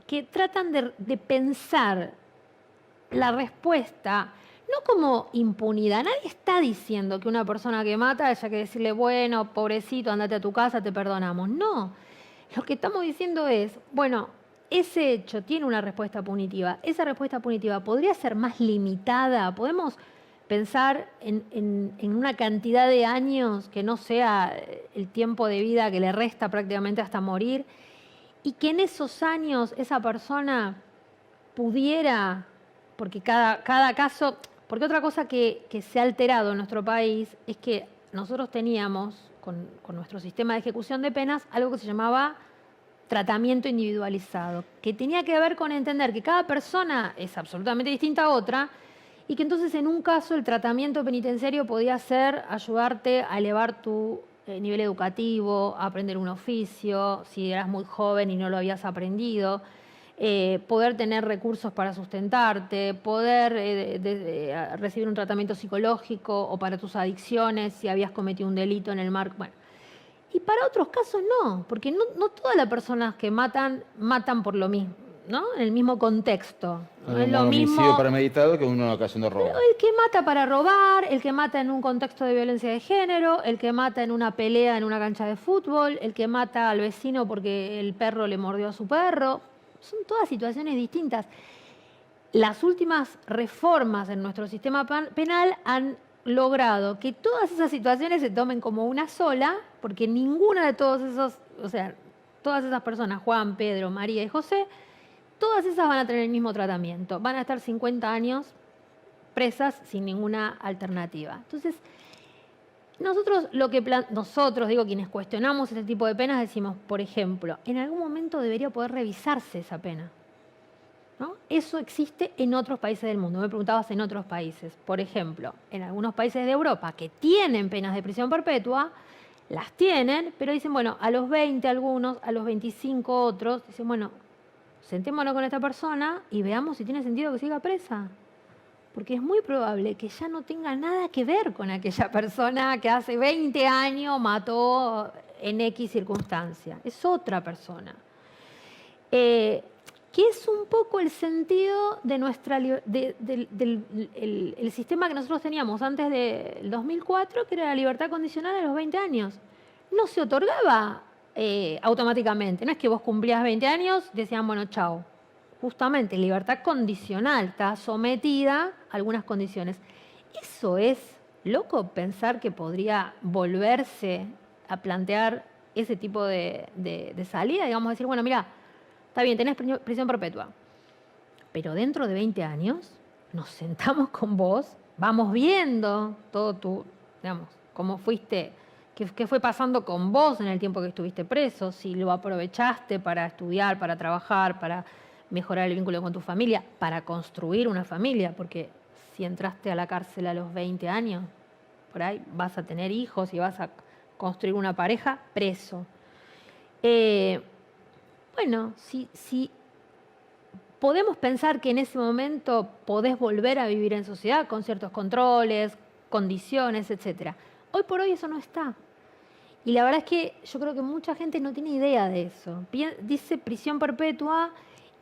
que tratan de pensar la respuesta no como impunidad. Nadie está diciendo que una persona que mata haya que decirle, bueno, pobrecito, andate a tu casa, te perdonamos. No. Lo que estamos diciendo es, bueno, ese hecho tiene una respuesta punitiva. Esa respuesta punitiva podría ser más limitada. Podemos pensar en una cantidad de años que no sea el tiempo de vida que le resta prácticamente hasta morir, y que en esos años esa persona pudiera, porque cada caso... Porque otra cosa que se ha alterado en nuestro país es que nosotros teníamos, con nuestro sistema de ejecución de penas, algo que se llamaba tratamiento individualizado, que tenía que ver con entender que cada persona es absolutamente distinta a otra y que entonces en un caso el tratamiento penitenciario podía ser ayudarte a elevar tu nivel educativo, a aprender un oficio, si eras muy joven y no lo habías aprendido. Poder tener recursos para sustentarte, poder recibir un tratamiento psicológico o para tus adicciones si habías cometido un delito en el marco. Bueno. Y para otros casos no, porque no todas las personas que matan por lo mismo, ¿no? En el mismo contexto. No es lo mismo homicidio premeditado que una ocasión de robo. El que mata para robar, el que mata en un contexto de violencia de género, el que mata en una pelea en una cancha de fútbol, el que mata al vecino porque el perro le mordió a su perro. Son todas situaciones distintas. Las últimas reformas en nuestro sistema penal han logrado que todas esas situaciones se tomen como una sola, porque ninguna de todos esos, o sea, todas esas personas, Juan, Pedro, María y José, todas esas van a tener el mismo tratamiento. Van a estar 50 años presas sin ninguna alternativa. Entonces, nosotros, digo, quienes cuestionamos este tipo de penas, decimos, por ejemplo, en algún momento debería poder revisarse esa pena, ¿no? Eso existe en otros países del mundo. Me preguntabas en otros países. Por ejemplo, en algunos países de Europa que tienen penas de prisión perpetua, las tienen, pero dicen, bueno, a los 20 algunos, a los 25 otros, dicen, bueno, sentémonos con esta persona y veamos si tiene sentido que siga presa. Porque es muy probable que ya no tenga nada que ver con aquella persona que hace 20 años mató en X circunstancia. Es otra persona. Que es un poco el sentido de del sistema que nosotros teníamos antes del 2004, que era la libertad condicional a los 20 años. No se otorgaba automáticamente. No es que vos cumplías 20 años, decían, bueno, chao. Justamente, libertad condicional, está sometida a algunas condiciones. Eso es loco, pensar que podría volverse a plantear ese tipo de salida, digamos, decir, bueno, mira, está bien, tenés prisión perpetua, pero dentro de 20 años nos sentamos con vos, vamos viendo todo tu, digamos, cómo fuiste, qué fue pasando con vos en el tiempo que estuviste preso, si lo aprovechaste para estudiar, para trabajar, para mejorar el vínculo con tu familia, para construir una familia, porque si entraste a la cárcel a los 20 años, por ahí vas a tener hijos y vas a construir una pareja preso. Bueno, si podemos pensar que en ese momento podés volver a vivir en sociedad con ciertos controles, condiciones, etc. Hoy por hoy eso no está. Y la verdad es que yo creo que mucha gente no tiene idea de eso. Dice prisión perpetua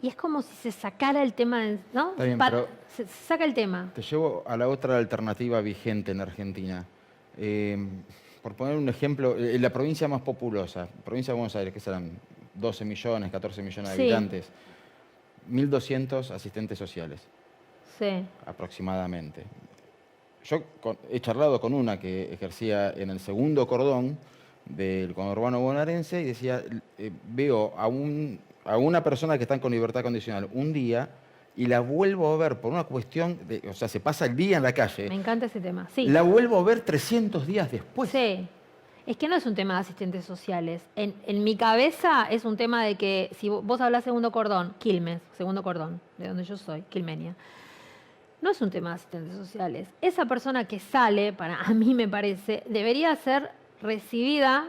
y es como si se sacara el tema, ¿no? Está bien, pero se saca el tema. Te llevo a la otra alternativa vigente en Argentina. Por poner un ejemplo, la provincia más populosa, provincia de Buenos Aires, que serán 12 millones, 14 millones de Sí. habitantes, 1.200 asistentes sociales, Sí. aproximadamente. Yo he charlado con una que ejercía en el segundo cordón, del conurbano bonaerense y decía, veo a una persona que está con libertad condicional un día y la vuelvo a ver por una cuestión de, o sea, se pasa el día en la calle. Me encanta ese tema, sí. La vuelvo a ver 300 días después. Sí. Es que no es un tema de asistentes sociales. En mi cabeza es un tema de que si vos hablás segundo cordón, Quilmes, segundo cordón, de donde yo soy, quilmenia, no es un tema de asistentes sociales. Esa persona que sale, a mí me parece, debería ser recibida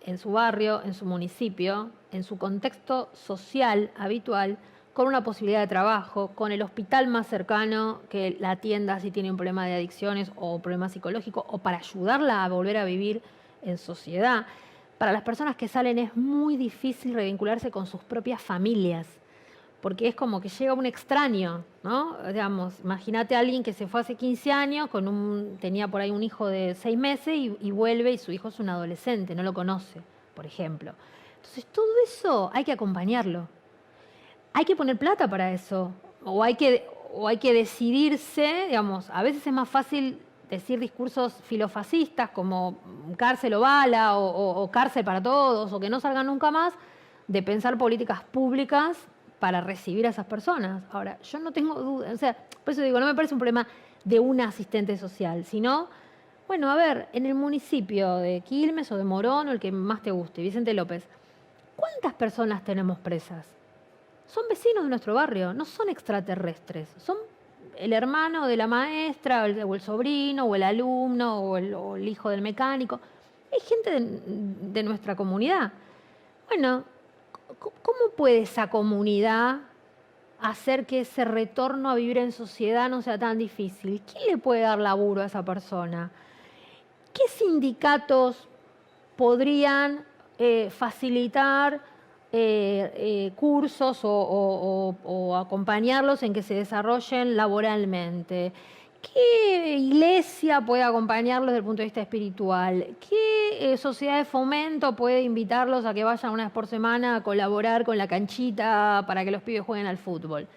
en su barrio, en su municipio, en su contexto social habitual, con una posibilidad de trabajo, con el hospital más cercano que la atienda si tiene un problema de adicciones o problema psicológico, o para ayudarla a volver a vivir en sociedad. Para las personas que salen es muy difícil revincularse con sus propias familias, porque es como que llega un extraño, ¿no? Digamos, imagínate a alguien que se fue hace 15 años, tenía por ahí un hijo de 6 meses y vuelve y su hijo es un adolescente, no lo conoce, por ejemplo. Entonces, todo eso hay que acompañarlo. Hay que poner plata para eso, o hay que decidirse, digamos, a veces es más fácil decir discursos filofascistas como cárcel o bala o cárcel para todos o que no salgan nunca más, de pensar políticas públicas para recibir a esas personas. Ahora, yo no tengo duda, o sea, por eso digo, no me parece un problema de un asistente social, sino, bueno, a ver, en el municipio de Quilmes o de Morón o el que más te guste, Vicente López, ¿cuántas personas tenemos presas? Son vecinos de nuestro barrio, no son extraterrestres, son el hermano de la maestra, o el sobrino, o el alumno, o el hijo del mecánico. Es gente de nuestra comunidad. Bueno, ¿cómo puede esa comunidad hacer que ese retorno a vivir en sociedad no sea tan difícil? ¿Quién le puede dar laburo a esa persona? ¿Qué sindicatos podrían facilitar cursos o acompañarlos en que se desarrollen laboralmente? ¿Qué iglesia puede acompañarlos desde el punto de vista espiritual? ¿Qué sociedad de fomento puede invitarlos a que vayan una vez por semana a colaborar con la canchita para que los pibes jueguen al fútbol?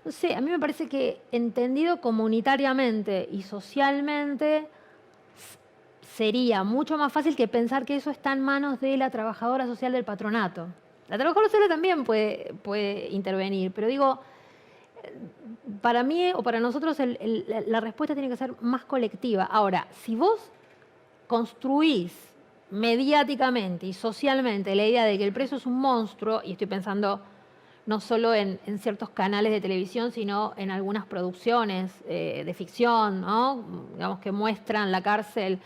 No sé, a mí me parece que entendido comunitariamente y socialmente sería mucho más fácil que pensar que eso está en manos de la trabajadora social del patronato. La trabajadora social también puede intervenir, pero digo, para mí o para nosotros la respuesta tiene que ser más colectiva. Ahora, si vos construís mediáticamente y socialmente la idea de que el preso es un monstruo, y estoy pensando no solo en ciertos canales de televisión, sino en algunas producciones de ficción, ¿no? Digamos, que muestran la cárcel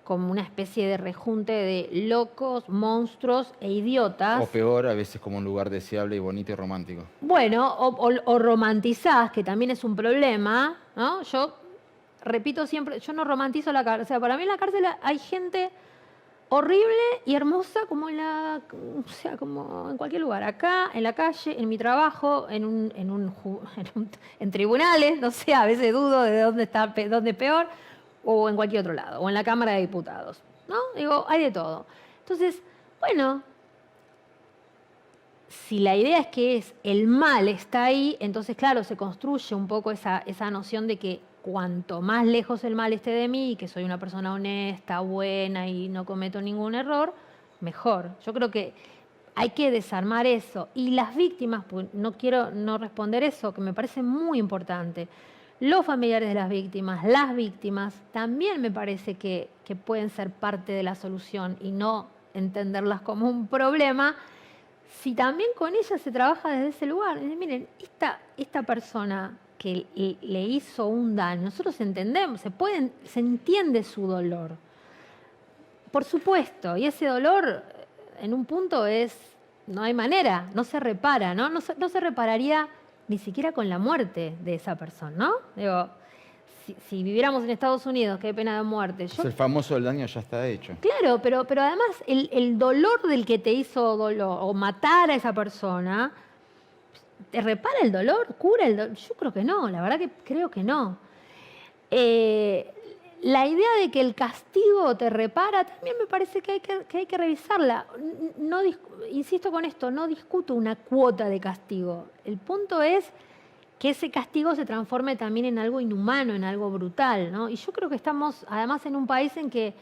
como una especie de rejunte de locos, monstruos e idiotas. O peor, a veces como un lugar deseable y bonito y romántico. Bueno, o romantizás, que también es un problema, ¿no? Yo repito siempre, yo no romantizo la cárcel. O sea, para mí en la cárcel hay gente horrible y hermosa como como en cualquier lugar. Acá, en la calle, en mi trabajo, en tribunales, no sé, a veces dudo de dónde peor, o en cualquier otro lado, o en la Cámara de Diputados, ¿no? Digo, hay de todo. Entonces, bueno, si la idea es que el mal está ahí, entonces, claro, se construye un poco esa noción de que cuanto más lejos el mal esté de mí, que soy una persona honesta, buena y no cometo ningún error, mejor. Yo creo que hay que desarmar eso. Y las víctimas, pues no quiero no responder eso, que me parece muy importante. Los familiares de las víctimas, también me parece que pueden ser parte de la solución y no entenderlas como un problema, si también con ellas se trabaja desde ese lugar. Miren, esta persona que le hizo un daño, nosotros entendemos, se entiende su dolor. Por supuesto, y ese dolor en un punto no hay manera, no se repara, ¿no? No se repararía ni siquiera con la muerte de esa persona, ¿no? Digo, si viviéramos en Estados Unidos, que hay pena de muerte. El famoso el daño ya está hecho. Claro, pero además el dolor del que te hizo dolor o matar a esa persona, ¿te repara el dolor? ¿Cura el dolor? Yo creo que no, la verdad que creo que no. La idea de que el castigo te repara también me parece que hay que revisarla. Insisto con esto, no discuto una cuota de castigo. El punto es que ese castigo se transforme también en algo inhumano, en algo brutal, ¿no? Y yo creo que estamos además en un país en que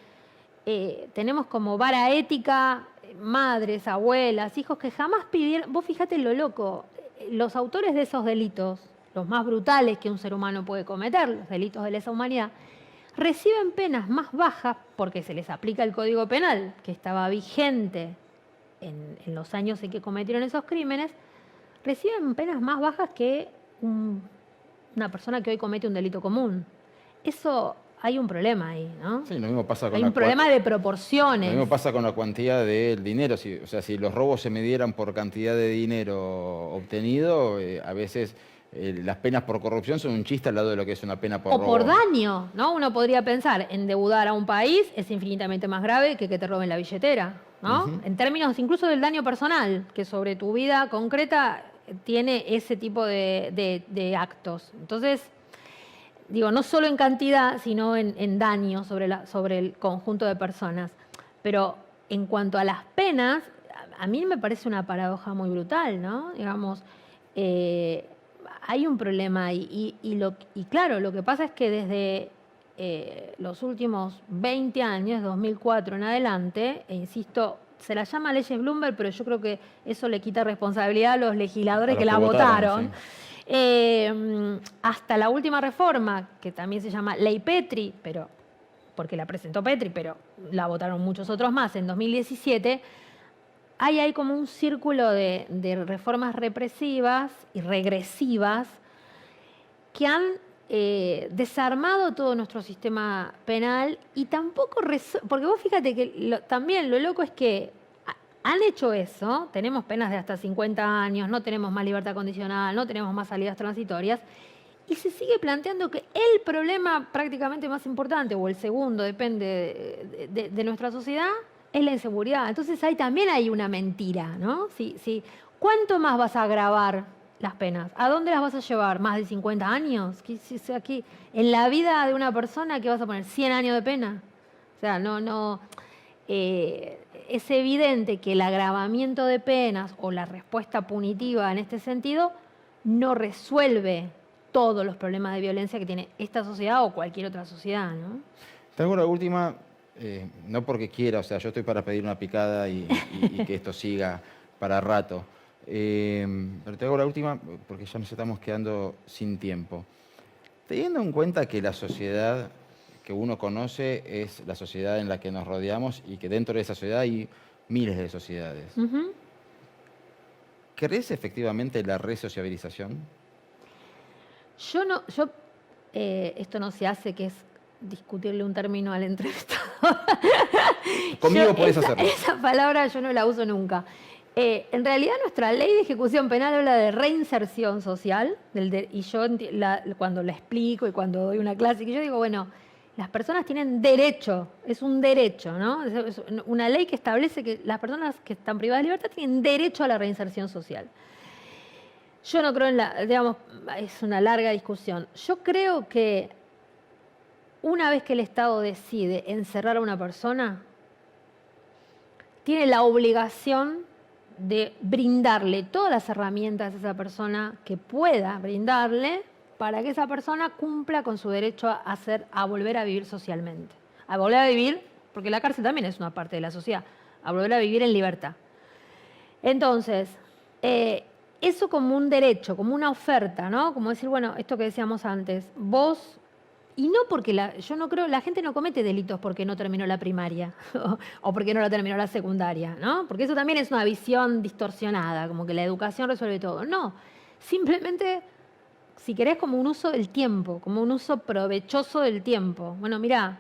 tenemos como vara ética madres, abuelas, hijos que jamás pidieron. Vos fíjate lo loco, los autores de esos delitos, los más brutales que un ser humano puede cometer, los delitos de lesa humanidad, reciben penas más bajas porque se les aplica el Código Penal, que estaba vigente en los años en que cometieron esos crímenes, reciben penas más bajas que una persona que hoy comete un delito común. Eso, hay un problema ahí, ¿no? Sí, lo mismo pasa con hay un problema de proporciones. Lo mismo pasa con la cantidad del dinero. O sea, si los robos se midieran por cantidad de dinero obtenido, a veces las penas por corrupción son un chiste al lado de lo que es una pena por robo. O por daño, ¿no? Uno podría pensar, endeudar a un país es infinitamente más grave que te roben la billetera, ¿no? En términos incluso del daño personal, que sobre tu vida concreta tiene ese tipo de actos. Entonces, digo, no solo en cantidad, sino en daño sobre el conjunto de personas. Pero en cuanto a las penas, a mí me parece una paradoja muy brutal, ¿no? Digamos, hay un problema y claro, lo que pasa es que desde los últimos 20 años, 2004 en adelante, e insisto, se la llama leyes Bloomberg, pero yo creo que eso le quita responsabilidad a los legisladores que la votaron. Sí. Hasta la última reforma, que también se llama Ley Petri, pero porque la presentó Petri, pero la votaron muchos otros más en 2017, hay como un círculo de reformas represivas y regresivas que han desarmado todo nuestro sistema penal y tampoco... Porque vos fíjate que también lo loco es que han hecho eso, tenemos penas de hasta 50 años, no tenemos más libertad condicional, no tenemos más salidas transitorias, y se sigue planteando que el problema prácticamente más importante, o el segundo, depende de nuestra sociedad, es la inseguridad. Entonces ahí también hay una mentira, ¿no? ¿Cuánto más vas a agravar las penas? ¿A dónde las vas a llevar? ¿Más de 50 años? Aquí, en la vida de una persona, ¿qué vas a poner? ¿100 años de pena? O sea, es evidente que el agravamiento de penas o la respuesta punitiva en este sentido no resuelve todos los problemas de violencia que tiene esta sociedad o cualquier otra sociedad, ¿no? Tengo la última, no porque quiera, o sea, yo estoy para pedir una picada y que esto siga para rato. Pero te hago la última porque ya nos estamos quedando sin tiempo. Teniendo en cuenta que la sociedad que uno conoce es la sociedad en la que nos rodeamos y que dentro de esa sociedad hay miles de sociedades. ¿Crees efectivamente la resociabilización? Esto no se hace, que es discutirle un término al entrevistado. Conmigo podés hacerlo. Esa palabra yo no la uso nunca. En realidad nuestra ley de ejecución penal habla de reinserción social, y yo cuando la explico y cuando doy una clase, que yo digo, bueno, las personas tienen derecho, es un derecho, ¿no? Es una ley que establece que las personas que están privadas de libertad tienen derecho a la reinserción social. Yo no creo digamos, es una larga discusión. Yo creo que una vez que el Estado decide encerrar a una persona, tiene la obligación de brindarle todas las herramientas a esa persona que pueda brindarle para que esa persona cumpla con su derecho a volver a vivir socialmente. A volver a vivir, porque la cárcel también es una parte de la sociedad, a volver a vivir en libertad. Entonces, eso como un derecho, como una oferta, ¿no? Como decir, bueno, esto que decíamos antes, vos... Y no porque yo no creo, la gente no comete delitos porque no terminó la primaria o porque no la terminó la secundaria, ¿no? Porque eso también es una visión distorsionada, como que la educación resuelve todo. No, simplemente, si querés, como un uso del tiempo, como un uso provechoso del tiempo. Bueno, mirá,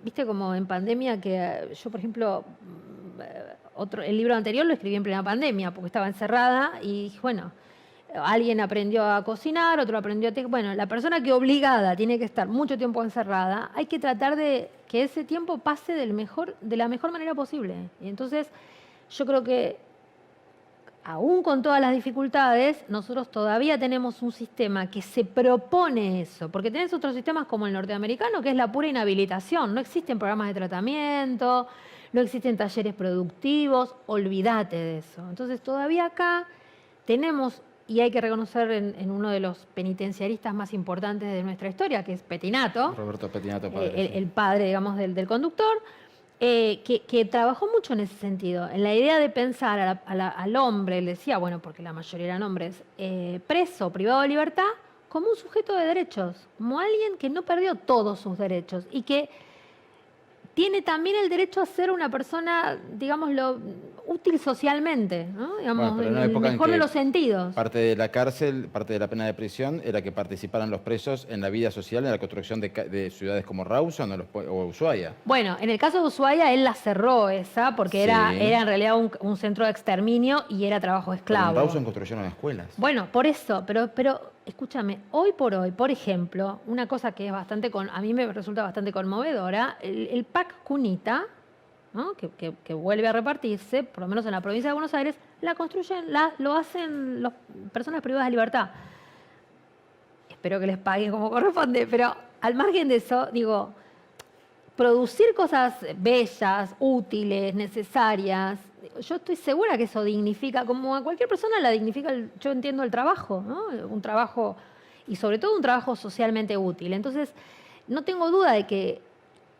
viste como en pandemia que yo, por ejemplo, el libro anterior lo escribí en plena pandemia porque estaba encerrada y bueno... Alguien aprendió a cocinar, otro aprendió a... Bueno, la persona que obligada tiene que estar mucho tiempo encerrada, hay que tratar de que ese tiempo pase de la mejor manera posible. Y entonces yo creo que, aún con todas las dificultades, nosotros todavía tenemos un sistema que se propone eso. Porque tenés otros sistemas como el norteamericano, que es la pura inhabilitación. No existen programas de tratamiento, no existen talleres productivos, olvídate de eso. Entonces todavía acá tenemos... Y hay que reconocer en uno de los penitenciaristas más importantes de nuestra historia, que es Pettinato. Roberto Pettinato, padre. El padre, digamos, del conductor. que trabajó mucho en ese sentido, en la idea de pensar al hombre, le decía, bueno, porque la mayoría eran hombres, preso, privado de libertad, como un sujeto de derechos, como alguien que no perdió todos sus derechos y que tiene también el derecho a ser una persona, digámoslo, útil socialmente, ¿no? Digamos, Pero en en una el época en mejor de que los sentidos. parte de la cárcel, parte de la pena de prisión, era que participaran los presos en la vida social, en la construcción de ciudades como Rawson o Ushuaia. Bueno, en el caso de Ushuaia, él la cerró esa, porque Sí. era en realidad un centro de exterminio y era trabajo Pero en esclavo. Rawson construyeron escuelas. Bueno, por eso, pero escúchame, hoy por hoy, por ejemplo, una cosa que es bastante, a mí me resulta bastante conmovedora, el PAC Cunita, ¿no? que vuelve a repartirse, por lo menos en la provincia de Buenos Aires, la construyen, lo hacen las personas privadas de libertad. Espero que les paguen como corresponde, pero al margen de eso, digo, producir cosas bellas, útiles, necesarias, yo estoy segura que eso dignifica, como a cualquier persona la dignifica, yo entiendo el trabajo, ¿no? Un trabajo, y sobre todo un trabajo socialmente útil. Entonces, no tengo duda de que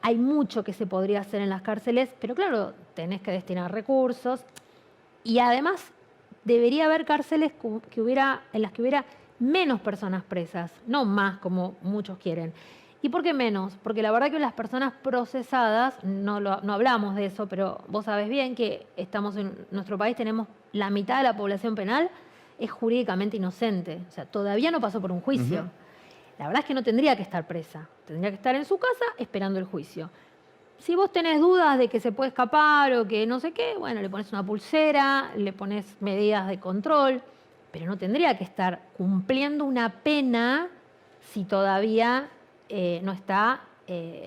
hay mucho que se podría hacer en las cárceles, pero claro, tenés que destinar recursos y además debería haber cárceles en las que hubiera menos personas presas, no más como muchos quieren. ¿Y por qué menos? Porque la verdad que las personas procesadas, no hablamos de eso, pero vos sabés bien que estamos en nuestro país, tenemos la mitad de la población penal es jurídicamente inocente, o sea, todavía no pasó por un juicio. La verdad es que no tendría que estar presa, tendría que estar en su casa esperando el juicio. Si vos tenés dudas de que se puede escapar o que no sé qué, bueno, le pones una pulsera, le pones medidas de control, pero no tendría que estar cumpliendo una pena si todavía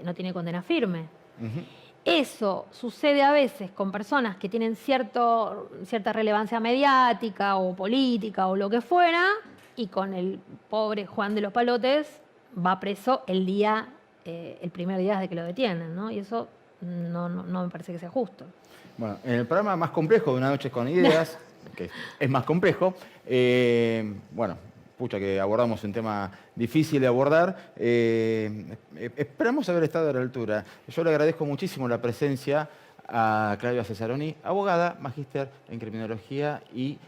no tiene condena firme. Eso sucede a veces con personas que tienen cierta relevancia mediática o política o lo que fuera, y con el pobre Juan de los Palotes va preso el primer día desde que lo detienen, ¿no? Y eso no me parece que sea justo. Bueno, en el programa más complejo de Una Noche con Ideas, que es más complejo, bueno, pucha que abordamos un tema difícil de abordar, esperamos haber estado a la altura. Yo le agradezco muchísimo la presencia a Claudia Cesaroni, abogada, magíster en criminología y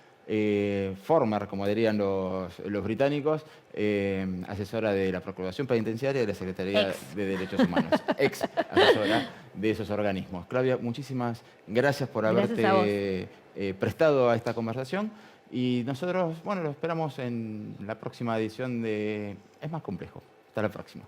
former, como dirían los británicos, asesora de la Procuración Penitenciaria y de la Secretaría de Derechos Humanos, ex asesora de esos organismos. Claudia, muchísimas gracias por haberte prestado a esta conversación y nosotros, bueno, lo esperamos en la próxima edición de Es Más Complejo. Hasta la próxima.